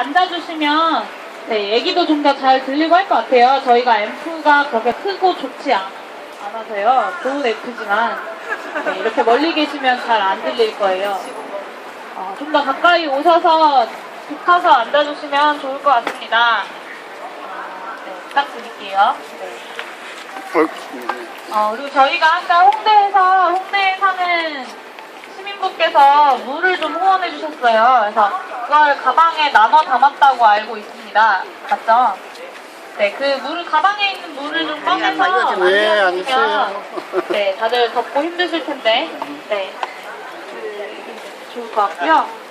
앉아주시면 네, 얘기도 좀 더 잘 들리고 할 것 같아요. 저희가 앰프가 그렇게 크고 좋지 않아서요. 좋은 앰프지만 네, 이렇게 멀리 계시면 잘 안 들릴 거예요. 좀 더 가까이 오셔서 붙어서 앉아주시면 좋을 것 같습니다. 네, 부탁드릴게요. 네. 그리고 저희가 아까 홍대에 사는 시민분께서 물을 좀 후원해 주셨어요. 그래서 그걸 가방에 나눠 담았다고 알고 있습니다. 맞죠? 네, 그 물을, 가방에 있는 물을 좀 꺼내서 앉아주시면 네, 다들 덥고 힘드실 텐데 네, 좋을 것 같고요.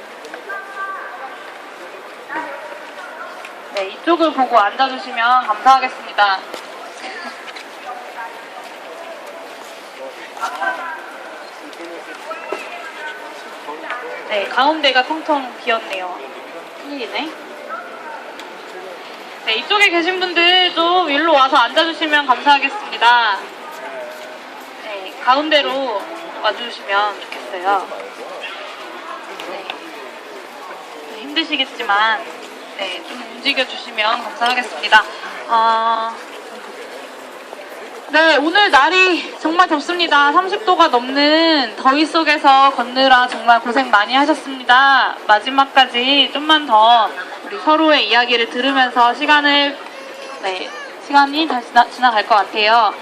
네, 이쪽을 보고 앉아주시면 감사하겠습니다. 네, 가운데가 텅텅 비었네요. 큰일이네. 네, 이쪽에 계신 분들 좀 일로 와서 앉아주시면 감사하겠습니다. 네, 가운데로 와주시면 좋겠어요. 네, 힘드시겠지만 네, 좀 움직여주시면 감사하겠습니다. 네, 오늘 날이 정말 덥습니다. 30도가 넘는 더위 속에서 걷느라 정말 고생 많이 하셨습니다. 마지막까지 좀만 더 우리 서로의 이야기를 들으면서 시간이 다 지나갈 것 같아요.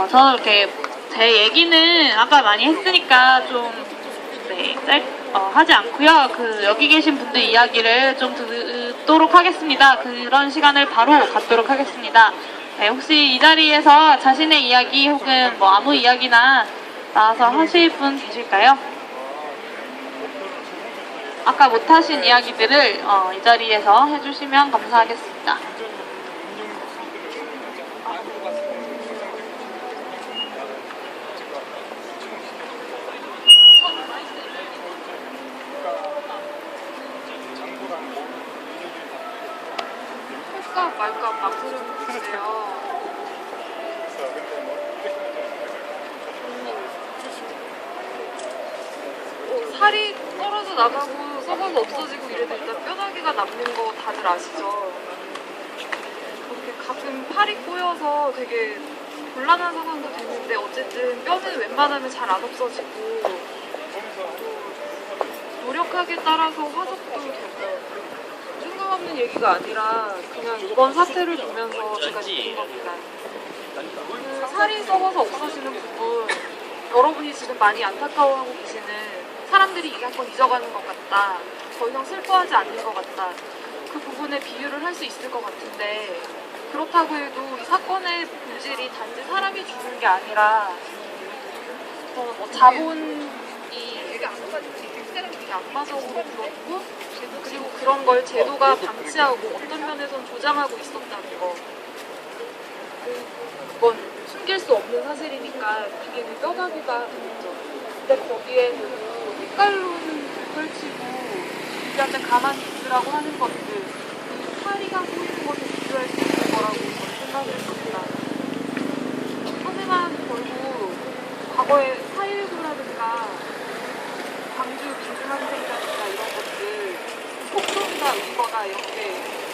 저는 이렇게 제 얘기는 아까 많이 했으니까 좀 하지 않고요. 여기 계신 분들 이야기를 좀 듣도록 하겠습니다. 그런 시간을 바로 갖도록 하겠습니다. 네, 혹시 이 자리에서 자신의 이야기 혹은 뭐 아무 이야기나 나와서 하실 분 계실까요? 아까 못하신 이야기들을 이 자리에서 해주시면 감사하겠습니다. 할까 말까 망설이고 있어요. 살이 떨어져 나가고 썩어서 없어지고 이래도 일단 뼈다귀가 남는 거 다들 아시죠? 그렇게 가끔 팔이 꼬여서 되게 곤란한 상황도 되는데 어쨌든 뼈는 웬만하면 잘 안 없어지고 노력하기에 따라서 화석도 되고 뜬금없는 얘기가 아니라 그냥 이번 사태를 보면서 제가 느낀 겁니다. 그 살이 썩어서 없어지는 부분 여러분이 지금 많이 안타까워하고 계시는 사람들이 이 사건 잊어가는 것 같다. 더 이상 슬퍼하지 않는 것 같다. 그 부분에 비유를 할 수 있을 것 같은데 그렇다고 해도 이 사건의 본질이 단지 사람이 죽는 게 아니라 자본이 되게 악마적으로 그렇고 그리고 그런 걸 제도가 방치하고 어떤 면에선 조장하고 있었다는 거. 그건 숨길 수 없는 사실이니까 그게 그 뼈다귀가 되겠죠. 근데 거기에 색깔로는 펼치고 우리한테 가만히 있으라고 하는 것들 파리가 보이는 것을 비교할 수 있는 거라고 저는 생각을 했습니다. 하지만 결국 과거에 4.19라든가 광주 민주항쟁이라든가 이런 것들 폭동이나 의거나 이렇게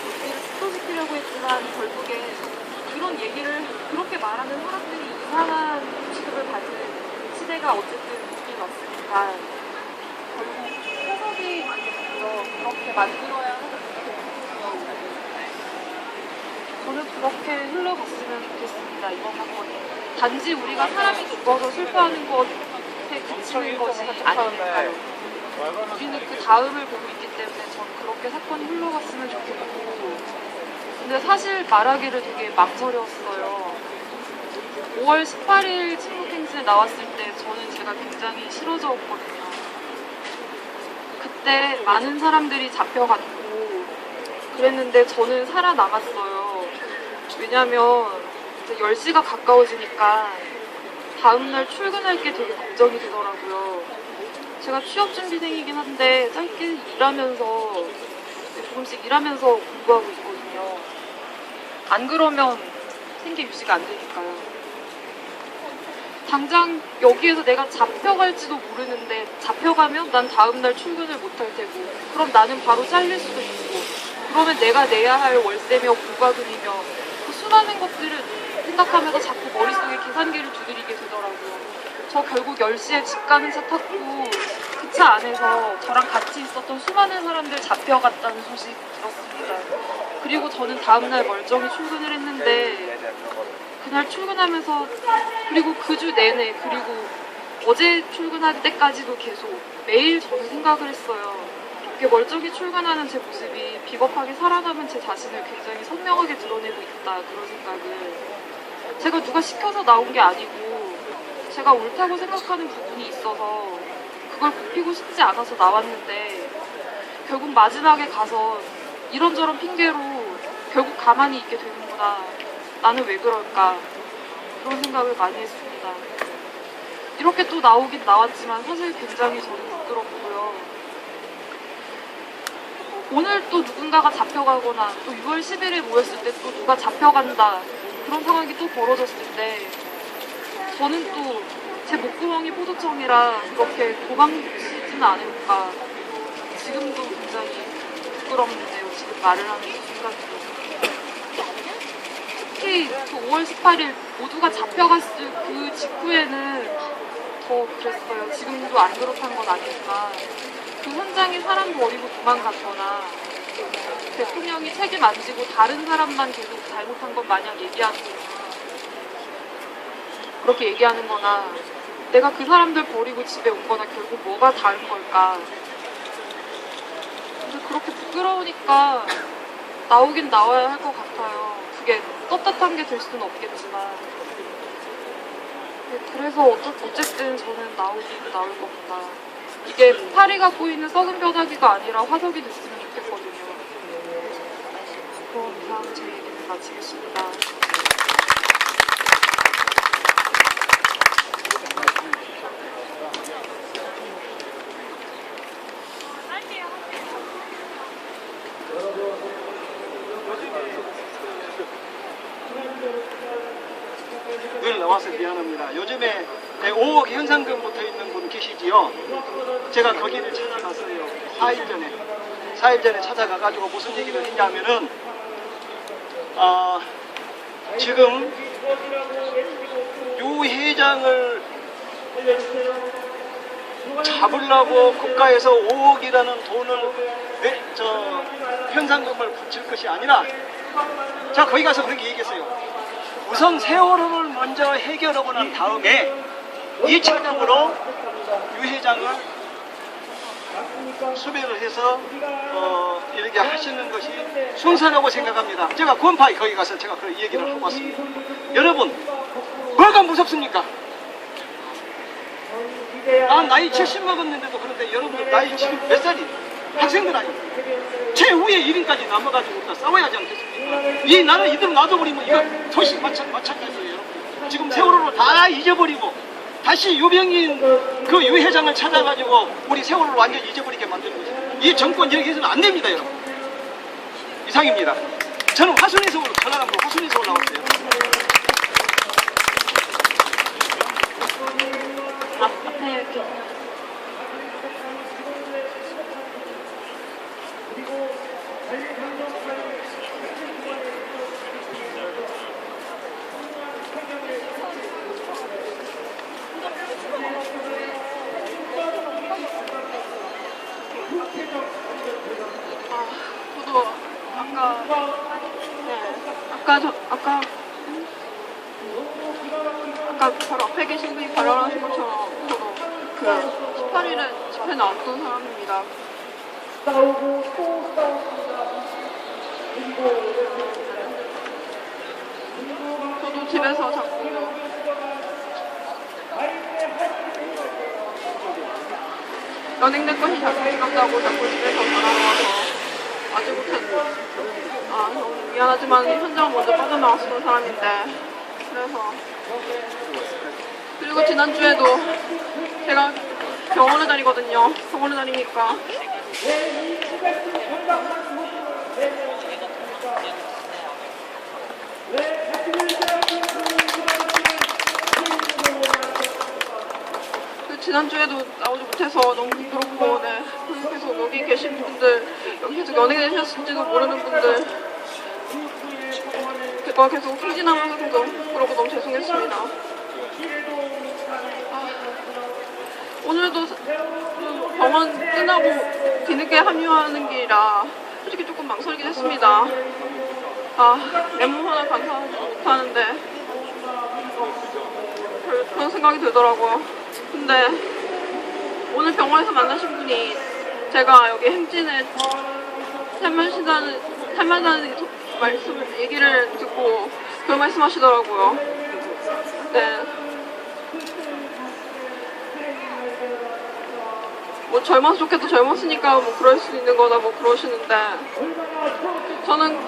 우리를 스토시키려고 했지만 결국에 이런 얘기를 그렇게 말하는 사람들이 이상한 취급을 받는 시대가 어쨌든 있긴 왔으니까 결국 해석이 그렇게 만들어야 하거든요. 저는 그렇게 흘러갔으면 좋겠습니다. 이번 사건이 단지 우리가 사람이 죽어서 슬퍼하는 것에 그치는 것이 아니니까요. 우리는 그 다음을 보고 있기 때문에 저는 그렇게 사건이 흘러갔으면 좋겠고 근데 사실 말하기를 되게 망설였어요. 5월 18일 침묵행진에 나왔을 때 저는 제가 굉장히 싫어졌거든요. 그때 많은 사람들이 잡혀갔고 그랬는데 저는 살아남았어요. 왜냐면 이제 10시가 가까워지니까 다음날 출근할 게 되게 걱정이 되더라고요. 제가 취업준비생이긴 한데 짧게 일하면서 조금씩 일하면서 공부하고 있거든요. 안 그러면 생계 유지가 안 되니까요. 당장 여기에서 내가 잡혀갈지도 모르는데 잡혀가면 난 다음날 출근을 못 할 테고 그럼 나는 바로 잘릴 수도 있고 그러면 내가 내야 할 월세며 부가금이며 그 수많은 것들을 생각하면서 자꾸 머릿속에 계산기를 두드리게 되더라고요. 저 결국 10시에 집 가는 차 탔고 그 차 안에서 저랑 같이 있었던 수많은 사람들 잡혀갔다는 소식 들었습니다. 그리고 저는 다음날 멀쩡히 출근을 했는데 그날 출근하면서 그리고 그 주 내내 그리고 어제 출근할 때까지도 계속 매일 저는 생각을 했어요. 이렇게 멀쩡히 출근하는 제 모습이 비겁하게 살아남은 제 자신을 굉장히 선명하게 드러내고 있다, 그런 생각을. 제가 누가 시켜서 나온 게 아니고 제가 옳다고 생각하는 부분이 있어서 그걸 굽히고 싶지 않아서 나왔는데 결국 마지막에 가서 이런저런 핑계로 결국 가만히 있게 되는구나. 나는 왜 그럴까? 그런 생각을 많이 했습니다. 이렇게 또 나오긴 나왔지만 사실 굉장히 저는 부끄럽고요. 오늘 또 누군가가 잡혀가거나 또 6월 10일에 모였을 때 또 누가 잡혀간다, 그런 상황이 또 벌어졌을 때 저는 또 제 목구멍이 포도청이라 그렇게 도망치지는 않을까. 지금도 굉장히 부끄럽네요. 지금 말을 하는 순간도. 특히 그 5월 18일 모두가 잡혀갔을 그 직후에는 더 그랬어요. 지금도 안 그렇단 건 아니지만 그 현장에 사람 버리고 도망갔거나 대통령이 책임 안 지고 다른 사람만 계속 잘못한 것 마냥 얘기하는 거나 그렇게 얘기하는 거나 내가 그 사람들 버리고 집에 온 거나 결국 뭐가 다른 걸까. 근데 그렇게 부끄러우니까 나오긴 나와야 할 것 같아요. 그게 떳떳한 게 될 수는 없겠지만. 그래서 어쨌든 저는 나오긴 나올 겁니다. 이게 파리가 꼬이는 썩은 뼈다귀가 아니라 화석이 됐으면 좋겠거든요. 그럼 이상 제 얘기는 마치겠습니다. 늘 나와서 미안합니다. 요즘에 5억 현상금 붙어 있는 분 계시지요? 제가 거기를 찾아갔어요. 4일 전에 찾아가가지고 무슨 얘기를 했냐면은, 지금 유 회장을 잡으려고 국가에서 5억이라는 돈을 현상금을 붙일 것이 아니라, 자, 거기 가서 그렇게 얘기했어요. 우선 세월호를 먼저 해결하고 난 다음에 2차적으로 유 회장을 수배를 해서 이렇게 하시는 것이 순서라고 생각합니다. 제가 권파에 거기 가서 제가 그 얘기를 하고 왔습니다. 여러분, 뭐가 무섭습니까? 난 나이 70 먹었는데도 그런데 여러분들 나이 지금 몇 살이에요? 학생들 아닙니까? 최후의 1인까지 남아가지고 우리가 싸워야지 않겠습니까? 이 나라 이대로 놔둬버리면 이거 도시 마찬가지예요. 여러분. 지금 세월호로 다 잊어버리고 다시 유병인 그 유 회장을 찾아가지고 우리 세월호를 완전히 잊어버리게 만드는 거죠. 이 정권 이렇게 해서는 안 됩니다, 여러분. 이상입니다. 저는 화순에서 전화감으로 화순에서 올라왔어요. 앞에 이렇게 저도 아까 바로 앞에 계신 분이 발언하신 것처럼 저도 그 18일에 집회 나왔던 사람입니다. 저도 집에서 자꾸 연행된 것이 자꾸 생각나고 자꾸 집에서 전화가 와서 아직 못했고 너무 미안하지만 현장 먼저 빠져나왔었던 사람인데 그래서 그리고 지난주에도 제가 병원에 다니거든요. 병원에 다니니까 그 지난주에도 나오지 못해서 너무 부끄럽고, 네. 계속 여기 계신 분들, 여기 계속 연예계 되셨을지도 모르는 분들, 제가 계속 승진하면서 계속 부끄럽고 너무 죄송했습니다. 오늘도 병원 끝나고 뒤늦게 합류하는 길이라 솔직히 조금 망설이긴 했습니다. 내 몸 하나 감사하지 못하는데 그런 생각이 들더라고요. 근데 오늘 병원에서 만나신 분이 제가 여기 행진에 살만하다는 얘기를 듣고 그런 말씀하시더라고요. 네. 뭐 젊어서 좋겠다, 젊었으니까 뭐 그럴 수 있는 거다 뭐 그러시는데 저는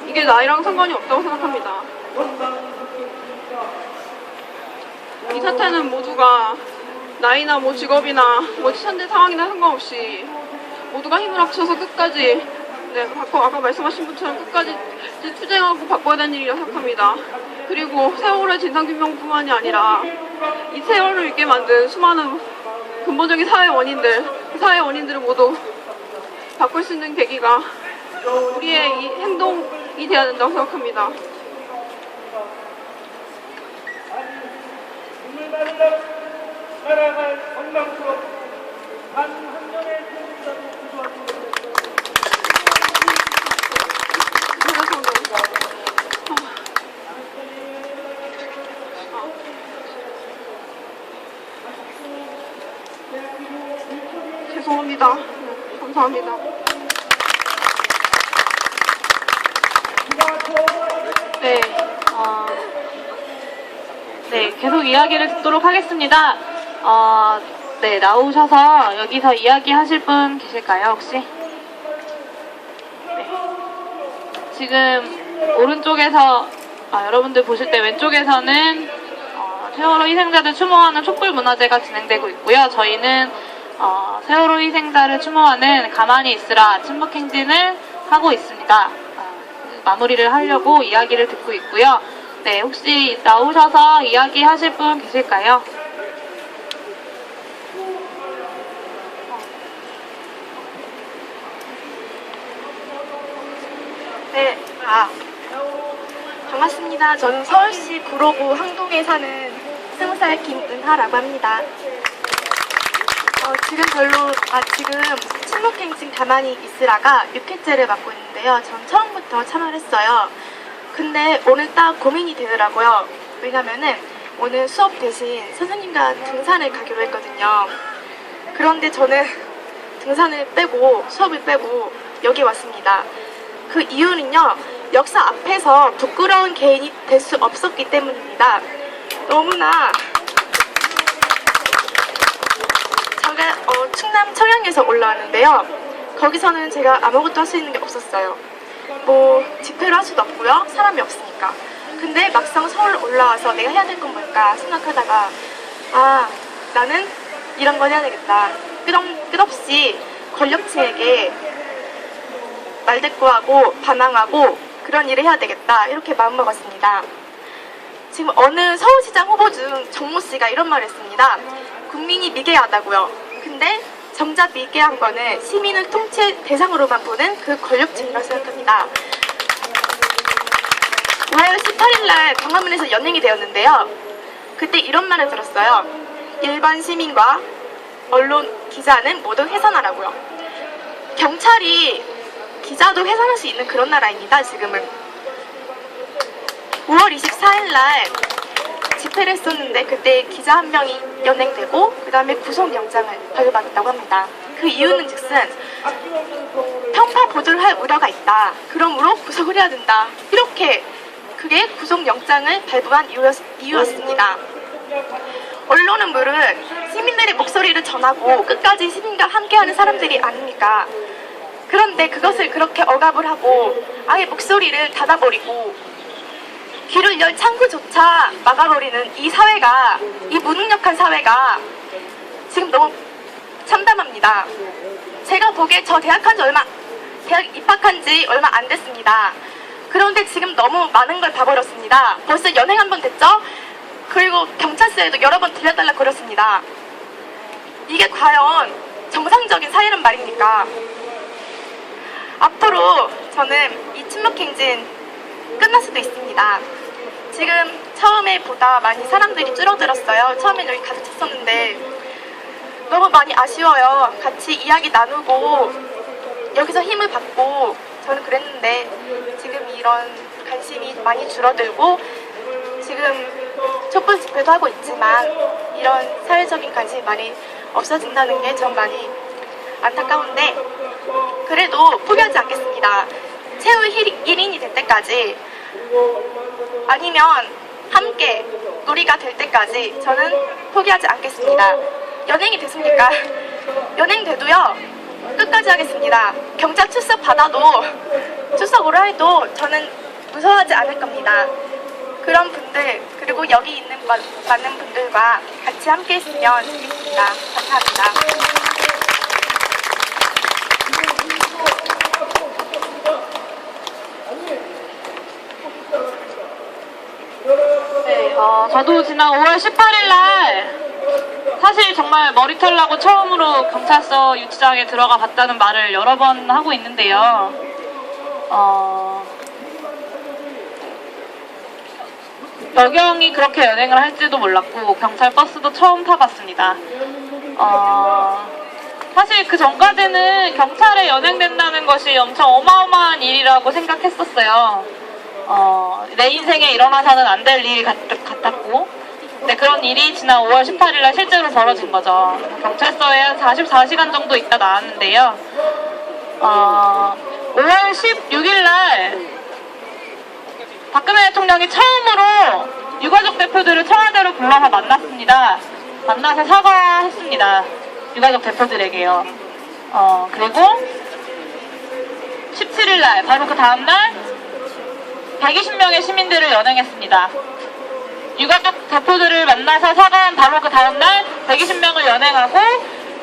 이게 나이랑 상관이 없다고 생각합니다. 이 사태는 모두가 나이나 뭐 직업이나 뭐 현재 상황이나 상관없이 모두가 힘을 합쳐서 끝까지, 네, 아까 말씀하신 분처럼 끝까지 투쟁하고 바꿔야 되는 일이라고 생각합니다. 그리고 세월의 진상규명뿐만이 아니라 이 세월을 있게 만든 수많은 근본적인 사회 원인들, 그 사회 원인들을 모두 바꿀 수 있는 계기가 우리의 이 행동이 되어야 된다고 생각합니다. 죄송합니다. 감사합니다. 네, 네, 계속 이야기를 듣도록 하겠습니다. 네, 나오셔서 여기서 이야기하실 분 계실까요, 혹시? 네. 지금 오른쪽에서, 여러분들 보실 때 왼쪽에서는 세월호 희생자들 추모하는 촛불문화제가 진행되고 있고요. 저희는 세월호 희생자를 추모하는 가만히 있으라 침묵행진을 하고 있습니다. 마무리를 하려고 이야기를 듣고 있고요. 네, 혹시 나오셔서 이야기하실 분 계실까요? 네, 반갑습니다. 저는 서울시 구로구 항동에 사는 20살 김은하라고 합니다. 지금 침묵행진 가만히 있으라가 6회째를 맡고 있는데요. 전 처음부터 참여를 했어요. 근데 오늘 딱 고민이 되더라고요. 왜냐면은 오늘 수업 대신 선생님과 등산을 가기로 했거든요. 그런데 저는 등산을 빼고 수업을 빼고 여기 왔습니다. 그 이유는요, 역사 앞에서 부끄러운 개인이 될 수 없었기 때문입니다. 너무나 제가 충남 청양에서 올라왔는데요. 거기서는 제가 아무것도 할 수 있는 게 없었어요. 뭐 집회를 할 수도 없고요. 사람이 없으니까. 근데 막상 서울 올라와서 내가 해야 될 건 뭘까 생각하다가 나는 이런 걸 해야 되겠다. 끝없이 권력층에게 말대꾸하고 반항하고 그런 일을 해야 되겠다. 이렇게 마음먹었습니다. 지금 어느 서울시장 후보 중 정모 씨가 이런 말을 했습니다. 국민이 미개하다고요. 근데 정작 미개한 거는 시민을 통치 대상으로만 보는 그 권력층이라고 생각합니다. 5월 18일날 광화문에서 연행이 되었는데요. 그때 이런 말을 들었어요. 일반 시민과 언론, 기자는 모두 해산하라고요. 경찰이 기자도 해산할 수 있는 그런 나라입니다. 지금은 5월 24일날 집회를 했었는데 그때 기자 한 명이 연행되고 그 다음에 구속영장을 발부받았다고 합니다. 그 이유는 즉슨 편파 보도를 할 우려가 있다. 그러므로 구속을 해야 된다. 이렇게 그게 구속영장을 발부한 이유였습니다. 언론은 물론 시민들의 목소리를 전하고 끝까지 시민과 함께하는 사람들이 아닙니까? 그런데 그것을 그렇게 억압을 하고 아예 목소리를 닫아버리고 귀를 열 창구조차 막아버리는 이 사회가, 이 무능력한 사회가 지금 너무 참담합니다. 제가 보기에 대학 입학한 지 얼마 안 됐습니다. 그런데 지금 너무 많은 걸 봐버렸습니다. 벌써 연행 한 번 됐죠? 그리고 경찰서에도 여러 번 들려달라 그랬습니다. 이게 과연 정상적인 사회란 말입니까? 앞으로 저는 이 침묵행진 끝날 수도 있습니다. 지금 처음에보다 많이 사람들이 줄어들었어요. 처음엔 여기 가득 찼었는데 너무 많이 아쉬워요. 같이 이야기 나누고 여기서 힘을 받고 저는 그랬는데 지금 이런 관심이 많이 줄어들고 지금 촛불 집회도 하고 있지만 이런 사회적인 관심이 많이 없어진다는 게 전 많이 안타까운데 그래도 포기하지 않겠습니다. 최후 1인이 될 때까지 아니면 함께 놀이가 될 때까지 저는 포기하지 않겠습니다. 연행이 됐습니까? 연행돼도요 끝까지 하겠습니다. 경찰 출석 받아도 출석 오라 해도 저는 무서워하지 않을 겁니다. 그런 분들 그리고 여기 있는 많은 분들과 같이 함께 했으면 좋겠습니다. 감사합니다. 네, 저도 지난 5월 18일 날 사실 정말 머리털 나고 처음으로 경찰서 유치장에 들어가 봤다는 말을 여러 번 하고 있는데요. 여경이 그렇게 연행을 할지도 몰랐고 경찰 버스도 처음 타봤습니다. 사실 그 전까지는 경찰에 연행된다는 것이 엄청 어마어마한 일이라고 생각했었어요. 내 인생에 일어나서는 안 될 일 같았고 네, 그런 일이 지난 5월 18일날 실제로 벌어진 거죠. 경찰서에 한 44시간 정도 있다 나왔는데요. 5월 16일날 박근혜 대통령이 처음으로 유가족 대표들을 청와대로 불러서 만났습니다. 만나서 사과했습니다. 유가족 대표들에게요. 그리고 17일날 바로 그 다음날 120명의 시민들을 연행했습니다. 유가족 대표들을 만나서 사과한 바로 그 다음날 120명을 연행하고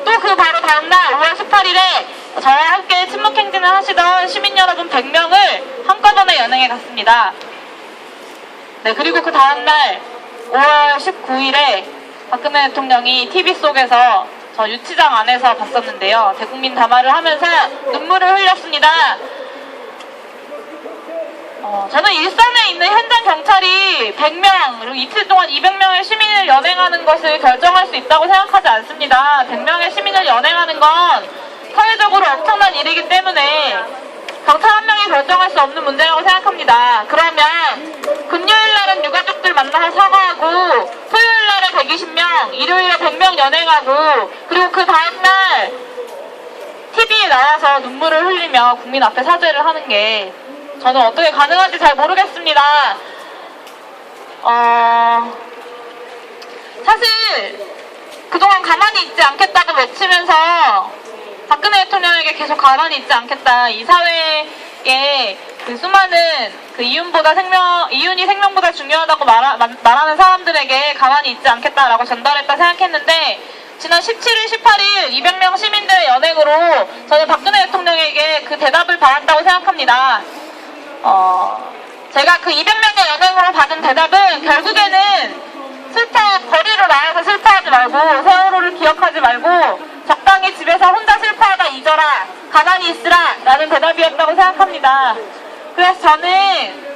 또 그 바로 다음날 5월 18일에 저와 함께 침묵행진을 하시던 시민 여러분 100명을 한꺼번에 연행해 갔습니다. 네, 그리고 그 다음날 5월 19일에 박근혜 대통령이 TV 속에서 저 유치장 안에서 봤었는데요. 대국민 담화를 하면서 눈물을 흘렸습니다. 저는 일산에 있는 현장 경찰이 100명, 그리고 이틀 동안 200명의 시민을 연행하는 것을 결정할 수 있다고 생각하지 않습니다. 100명의 시민을 연행하는 건 사회적으로 엄청난 일이기 때문에 경찰 한 명이 결정할 수 없는 문제라고 생각합니다. 그러면 금요일 날은 유가족들 만나서 사과하고 토요일 날에 120명, 일요일에 100명 연행하고 그리고 그 다음날 TV에 나와서 눈물을 흘리며 국민 앞에 사죄를 하는 게 저는 어떻게 가능한지 잘 모르겠습니다. 사실 그동안 가만히 있지 않겠다고 외치면서 박근혜 대통령에게 계속 가만히 있지 않겠다. 이 사회에 그 수많은 그 이윤이 생명보다 중요하다고 말하는 사람들에게 가만히 있지 않겠다라고 전달했다 생각했는데 지난 17일, 18일 200명 시민들의 연행으로 저는 박근혜 대통령에게 그 대답을 받았다고 생각합니다. 제가 그 200명의 연행으로 받은 대답은 결국에는 거리로 나와서 슬퍼하지 말고 세월호를 기억하지 말고 적당히 집에서 혼자 슬퍼하다 잊어라, 가만히 있으라 라는 대답이었다고 생각합니다. 그래서 저는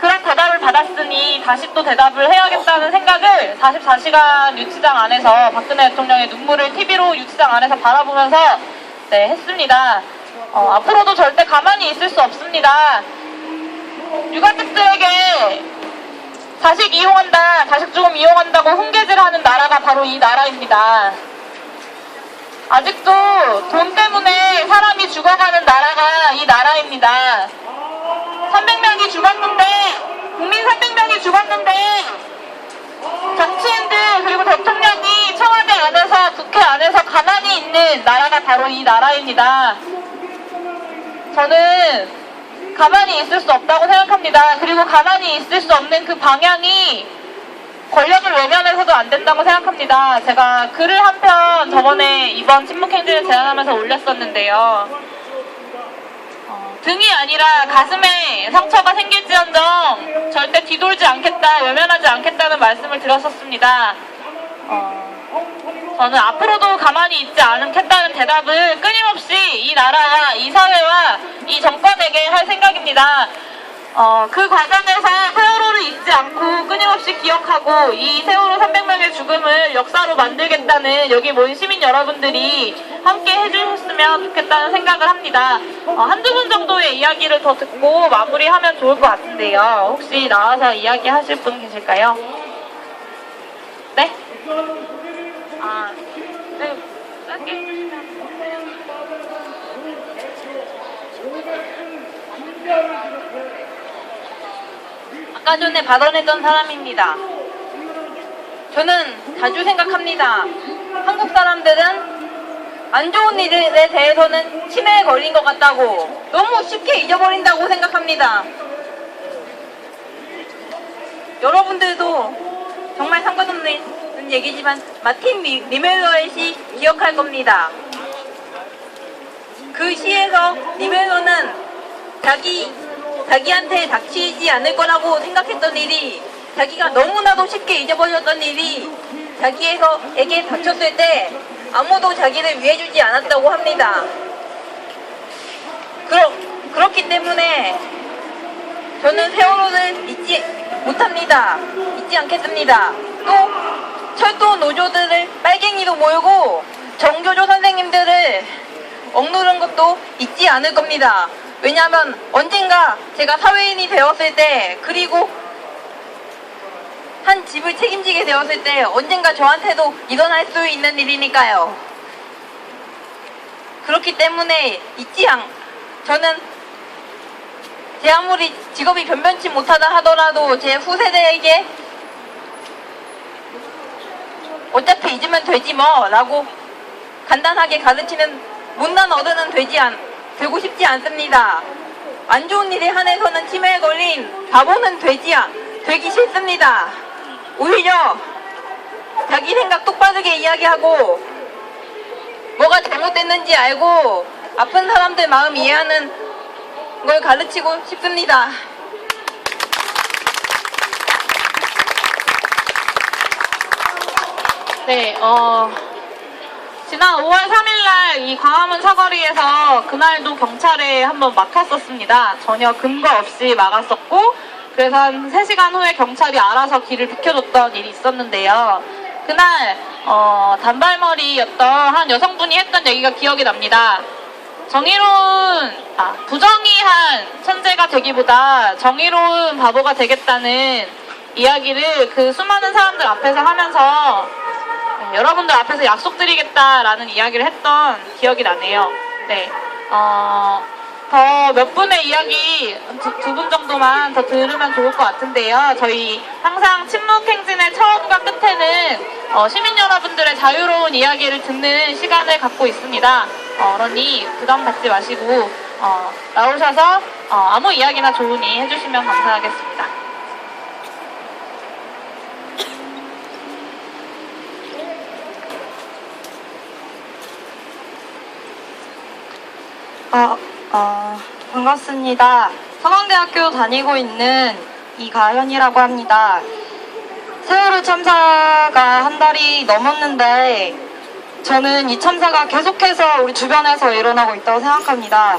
그런 대답을 받았으니 다시 또 대답을 해야겠다는 생각을 44시간 유치장 안에서 박근혜 대통령의 눈물을 TV로 유치장 안에서 바라보면서 했습니다. 앞으로도 절대 가만히 있을 수 없습니다. 유가족들에게 자식 이용한다, 자식 조금 이용한다고 훈계질하는 나라가 바로 이 나라입니다. 아직도 돈 때문에 사람이 죽어가는 나라가 이 나라입니다. 300명이 죽었는데, 국민 300명이 죽었는데 정치인들 그리고 대통령이 청와대 안에서 국회 안에서 가만히 있는 나라가 바로 이 나라입니다. 저는 가만히 있을 수 없다고 생각합니다. 그리고 가만히 있을 수 없는 그 방향이 권력을 외면해서도 안 된다고 생각합니다. 제가 글을 한 편 저번에 이번 침묵행진을 제안하면서 올렸었는데요. 등이 아니라 가슴에 상처가 생길지언정 절대 뒤돌지 않겠다, 외면하지 않겠다는 말씀을 드렸었습니다. 저는 앞으로도 가만히 있지 않겠다는 대답을 끊임없이 이 나라와 이 사회와 이 정권에게 할 생각입니다. 그 과정에서 세월호를 잊지 않고 끊임없이 기억하고 이 세월호 300명의 죽음을 역사로 만들겠다는 여기 모인 시민 여러분들이 함께 해주셨으면 좋겠다는 생각을 합니다. 한두 분 정도의 이야기를 더 듣고 마무리하면 좋을 것 같은데요. 혹시 나와서 이야기 하실 분 계실까요? 네? 네. 짧게 해주시면. 아까 전에 발언했던 사람입니다. 저는 자주 생각합니다. 한국 사람들은 안 좋은 일에 대해서는 치매에 걸린 것 같다고 너무 쉽게 잊어버린다고 생각합니다. 여러분들도 정말 상관없는 얘기지만 마틴 리메로의 기억할 겁니다. 그 시에서 리메로는 자기한테 닥치지 않을 거라고 생각했던 일이 자기가 너무나도 쉽게 잊어버렸던 일이 자기에게 닥쳤을 때 아무도 자기를 위해주지 않았다고 합니다. 그렇기 때문에 저는 세월호를 잊지 못합니다. 잊지 않겠습니다. 또 철도 노조들을 빨갱이로 몰고 정교조 선생님들을 억누른 것도 잊지 않을 겁니다. 왜냐하면 언젠가 제가 사회인이 되었을 때, 그리고 한 집을 책임지게 되었을 때 언젠가 저한테도 일어날 수 있는 일이니까요. 그렇기 때문에 저는 제 아무리 직업이 변변치 못하다 하더라도 제 후세대에게 어차피 잊으면 되지 뭐 라고 간단하게 가르치는 못난 어른은 되고 싶지 않습니다. 안 좋은 일에 한해서는 치매에 걸린 바보는 되기 싫습니다. 오히려 자기 생각 똑바르게 이야기하고 뭐가 잘못됐는지 알고 아픈 사람들 마음 이해하는 걸 가르치고 싶습니다. 네, 지난 5월 3일날 이 광화문 사거리에서 그날도 경찰에 한번 막혔었습니다. 전혀 근거 없이 막았었고, 그래서 한 3시간 후에 경찰이 알아서 길을 비켜줬던 일이 있었는데요. 그날 단발머리였던 한 여성분이 했던 얘기가 기억이 납니다. 부정의한 천재가 되기보다 정의로운 바보가 되겠다는 이야기를 그 수많은 사람들 앞에서 하면서 여러분들 앞에서 약속드리겠다라는 이야기를 했던 기억이 나네요. 네. 더 몇 분의 이야기, 두 분 정도만 더 들으면 좋을 것 같은데요. 저희 항상 침묵행진의 처음과 끝에는 시민 여러분들의 자유로운 이야기를 듣는 시간을 갖고 있습니다. 그러니 부담 갖지 마시고 나오셔서 아무 이야기나 좋으니 해주시면 감사하겠습니다. 반갑습니다. 서강대학교 다니고 있는 이가현이라고 합니다. 세월호 참사가 한 달이 넘었는데 저는 이 참사가 계속해서 우리 주변에서 일어나고 있다고 생각합니다.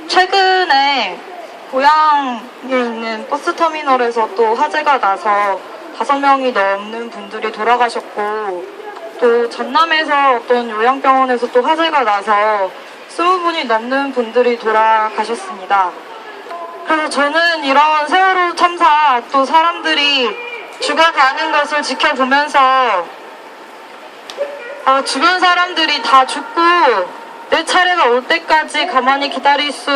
최근에 고향에 있는 버스터미널에서 또 화재가 나서 5명이 넘는 분들이 돌아가셨고, 또 전남에서 어떤 요양병원에서 또 화재가 나서 20분이 넘는 분들이 돌아가셨습니다. 그래서 저는 이런 세월호 참사, 또 사람들이 죽어가는 것을 지켜보면서 주변 사람들이 다 죽고 내 차례가 올 때까지 가만히 기다릴 수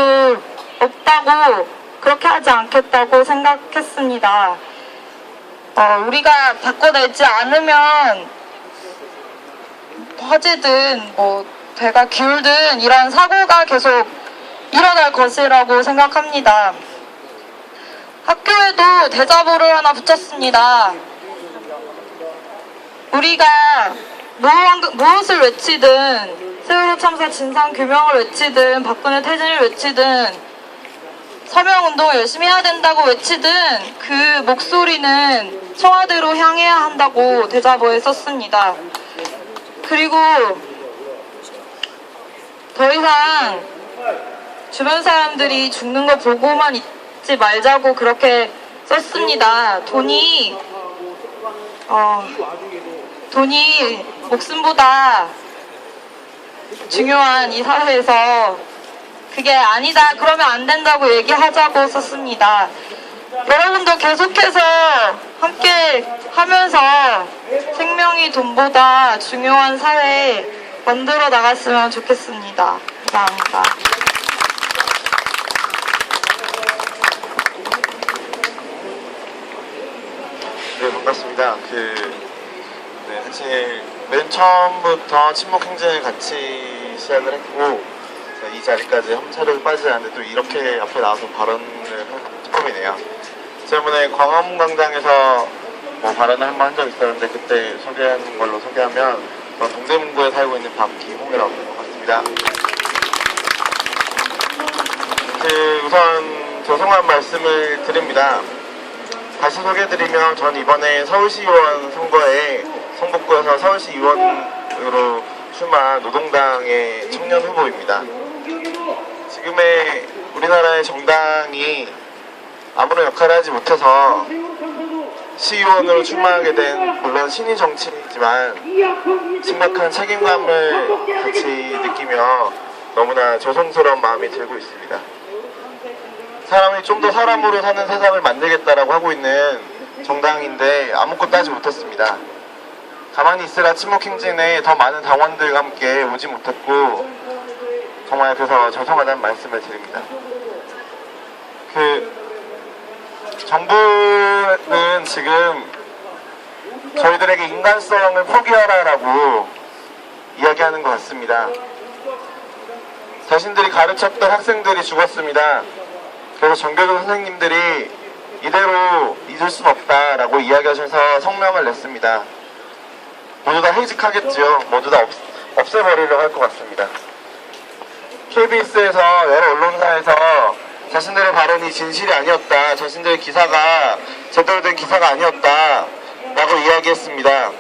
없다고, 그렇게 하지 않겠다고 생각했습니다. 우리가 바꿔내지 않으면 화재든 배가 기울든 이런 사고가 계속 일어날 것이라고 생각합니다. 학교에도 대자보를 하나 붙였습니다. 우리가 무엇을 외치든 세월호 참사 진상 규명을 외치든 박근혜 퇴진을 외치든 서명운동을 열심히 해야 된다고 외치든 그 목소리는 청와대로 향해야 한다고 대자보에 썼습니다. 그리고 더 이상 주변 사람들이 죽는 거 보고만 있지 말자고 그렇게 썼습니다. 돈이 목숨보다 중요한 이 사회에서 그게 아니다, 그러면 안 된다고 얘기하자고 썼습니다. 여러분도 계속해서 함께 하면서 생명이 돈보다 중요한 사회 만들어 나갔으면 좋겠습니다. 감사합니다. 네, 반갑습니다. 사실 맨 처음부터 침묵 행진을 같이 시작을 했고 이 자리까지 험차려도 빠지지 않는데 또 이렇게 앞에 나와서 발언을 한 처음이네요. 지난번에 광화문광장에서 발언을 한 번 한 적 있었는데 그때 소개한 걸로 소개하면 동대문구에 살고 있는 박기홍이라고 하는 것 같습니다. 우선 죄송한 말씀을 드립니다. 다시 소개해드리면 전 이번에 서울시의원 선거에 성북구에서 서울시의원으로 출마한 노동당의 청년 후보입니다. 지금의 우리나라의 정당이 아무런 역할을 하지 못해서 시의원으로 출마하게 된 물론 신인 정치인이지만 심각한 책임감을 같이 느끼며 너무나 죄송스러운 마음이 들고 있습니다. 사람이 좀 더 사람으로 사는 세상을 만들겠다라고 하고 있는 정당인데 아무것도 하지 못했습니다. 가만히 있으라 침묵 행진에 더 많은 당원들과 함께 오지 못했고 정말 그래서 죄송하다는 말씀을 드립니다. 정부는 지금 저희들에게 인간성을 포기하라라고 이야기하는 것 같습니다. 자신들이 가르쳤던 학생들이 죽었습니다. 그래서 정교조 선생님들이 이대로 잊을 순 없다라고 이야기하셔서 성명을 냈습니다. 모두 다 해직하겠지요. 모두 다 없애버리려고 할 것 같습니다. KBS에서 여러 언론사에서 자신들의 발언이 진실이 아니었다, 자신들의 기사가 제대로 된 기사가 아니었다 라고 이야기했습니다.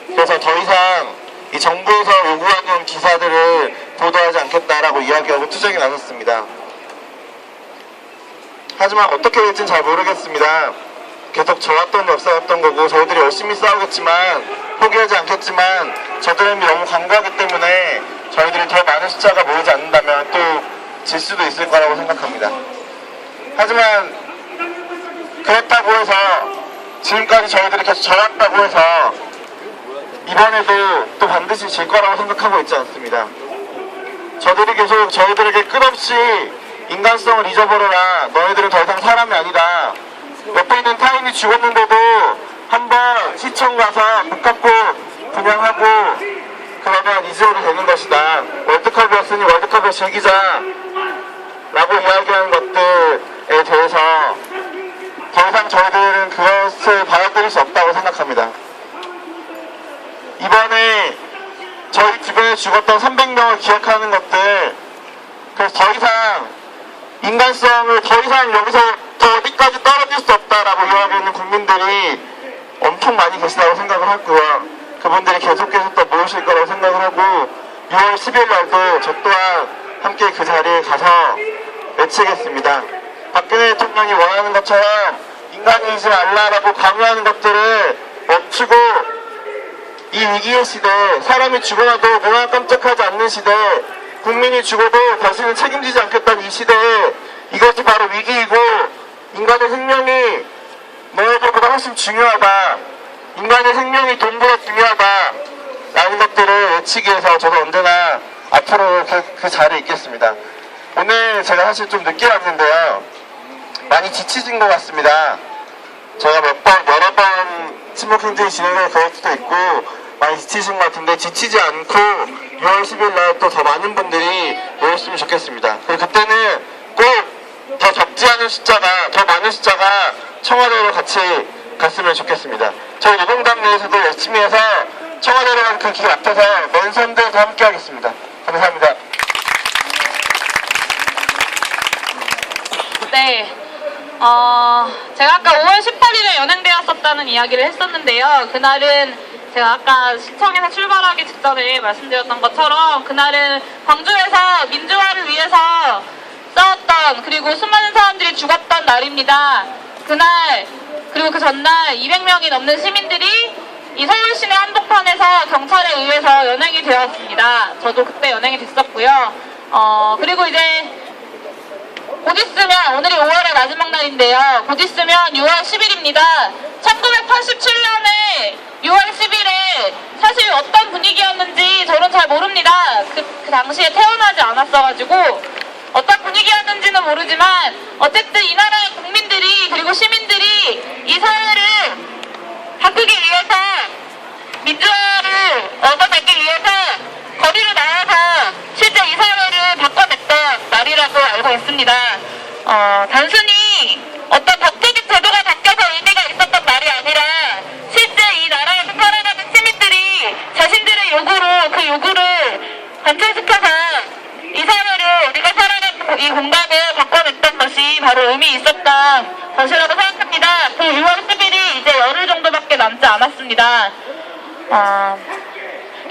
그래서 더 이상 이 정부에서 요구하는 기사들을 보도하지 않겠다라고 이야기하고 투쟁에 나섰습니다. 하지만 어떻게 될지는 잘 모르겠습니다. 계속 저왔던 역사였던 거고 저희들이 열심히 싸우겠지만 포기하지 않겠지만 저들의 힘이 너무 강하기 때문에 저희들이 더 많은 숫자가 모이지 않는다면 또 질 수도 있을 거라고 생각합니다. 하지만 그렇다고 해서 지금까지 저희들이 계속 져왔다고 해서 이번에도 또 반드시 질 거라고 생각하고 있지 않습니다. 저들이 계속 저희들에게 끝없이 인간성을 잊어버려라, 너희들은 더 이상 사람이 아니다, 옆에 있는 타인이 죽었는데도 한번 시청 가서 북한고 분양하고 그러면 잊어도 되는 것이다, 월드컵이었으니 월드컵을 즐기자 라고 이야기하는 것들에 대해서 더 이상 저희들은 그것을 받아들일 수 없다고 생각합니다. 이번에 저희 주변에 죽었던 300명을 기억하는 것들, 그래서 더 이상 인간성을 더 이상 여기서 더 어디까지 떨어질 수 없다라고 이야기하는 국민들이 엄청 많이 계시다고 생각을 하고요. 그분들이 계속해서 또 모이실 거라고 생각을 하고 6월 10일 날도 저 또한 함께 그 자리에 가서 외치겠습니다. 박근혜 대통령이 원하는 것처럼 인간이지 말라라고 강요하는 것들을 멈추고 이 위기의 시대, 사람이 죽어나도 눈알 깜짝하지 않는 시대, 국민이 죽어도 다시는 책임지지 않겠다는 이 시대에 이것이 바로 위기이고 인간의 생명이 너희들보다 훨씬 중요하다, 인간의 생명이 돈보다 중요하다 라는 것들을 외치기 위해서 저도 언제나 앞으로 그 자리에 있겠습니다. 오늘 제가 사실 좀 늦게 왔는데요, 많이 지치신 것 같습니다. 제가 여러 번 침묵행진 진행을 그럴 수도 있고 많이 지치신 것 같은데 지치지 않고 6월 10일 날 또 더 많은 분들이 모였으면 좋겠습니다. 그리고 그때는 꼭 더 적지 않은 숫자가, 더 많은 숫자가 청와대로 같이 갔으면 좋겠습니다. 저희 노동당 내에서도 열심히 해서 청와대로 가는 그 길 앞에서 맨손들도 함께 하겠습니다. 감사합니다. 네. 제가 아까 5월 18일에 연행되었었다는 이야기를 했었는데요. 그날은 제가 아까 시청에서 출발하기 직전에 말씀드렸던 것처럼 그날은 광주에서 민주화를 위해서 싸웠던, 그리고 수많은 사람들이 죽었던 날입니다. 그날 그리고 그 전날 200명이 넘는 시민들이 이 서울 시내 한복판에서 경찰에 의해서 연행이 되었습니다. 저도 그때 연행이 됐었고요. 그리고 이제 곧 있으면, 오늘이 5월의 마지막 날인데요. 곧 있으면 6월 10일입니다. 1987년에 6월 10일에 사실 어떤 분위기였는지 저는 잘 모릅니다. 그 당시에 태어나지 않았어가지고 어떤 분위기였는지는 모르지만 어쨌든 이 나라의 국민들이, 그리고 시민들이 이 사회를 바꾸기 위해서, 민주화를 얻어내기 위해서 거리로 나와서 실제 이 사회를 바꿔냈던 날이라고 알고 있습니다. 단순히 어떤 법적인 제도가 바뀌어서 의미가 있었던 날이 아니라 실제 이 나라에서 살아가는 시민들이 자신들의 요구로 그 요구를 관철시켜서 이 사회를, 우리가 살아가는 이 공간을 바꿔냈던 것이 바로 의미 있었던 것이라고 생각합니다. 그 6월 10일이 이제 열흘 정도밖에 남지 않았습니다.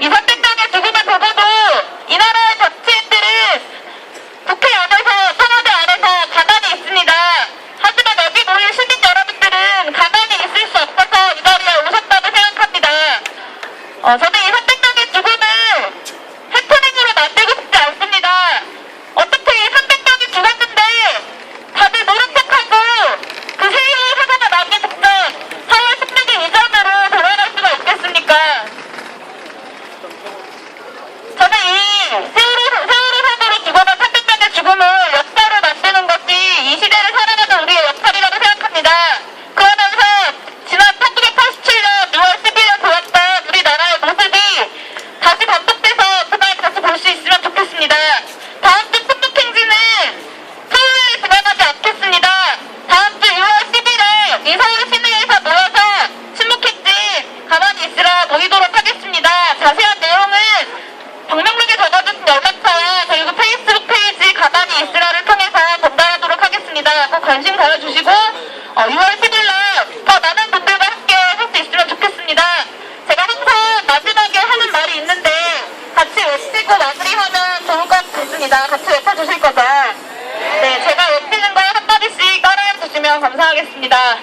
이 선택당의 죽음을 보고도 이 나라의 정치인들은 국회 안에서, 청와대 안에서 가만히 있습니다. 하지만 여기 모인 시민 여러분들은 가만히 있을 수 없어서 이 자리에 오셨다고 생각합니다. 저는 이 선택당의 죽음을 해프닝으로 만들고 싶지 않습니다. 어떻게 이 선택당이 죽었는데 다들 모른 척하고 그 세일의 사고가 나기 직전 4월 16일 이전으로 돌아갈 수가 있겠습니까? 저는 이 세월호 사고로 죽어간 선택당의 죽음을 역사로 만드는 것이 이 시대를 살아가는 우리의 역할이라고 생각합니다. 그러면서 지난 1987년 6월 10일에 보았던 우리나라의 모습이 다시 반복돼서 그날 다시 볼 수 있으면 좋겠습니다. 다음 주 풍속행진은 서울에 진행하지 않겠습니다. 다음 주 6월 10일에 이 서울 시내에서 모여서 친목행진 가만히 있으라 모이도록 하겠습니다. 자세한 내용은 방명록에 적어주신 연락처와 그리고 페이스북 페이지 가만히 있으라를 통해서 전달하도록 하겠습니다. 꼭 관심 가져주시고 6월 10일날 더 많은 분들과 함께 할 수 있으면 좋겠습니다. 제가 항상 마지막에 하는 말이 있는데 같이 외치고 마무리하면 좋을 것 같습니다. 같이 외쳐주실 거죠? 네, 제가 외치는 걸 한마디씩 따라해 주시면 감사하겠습니다.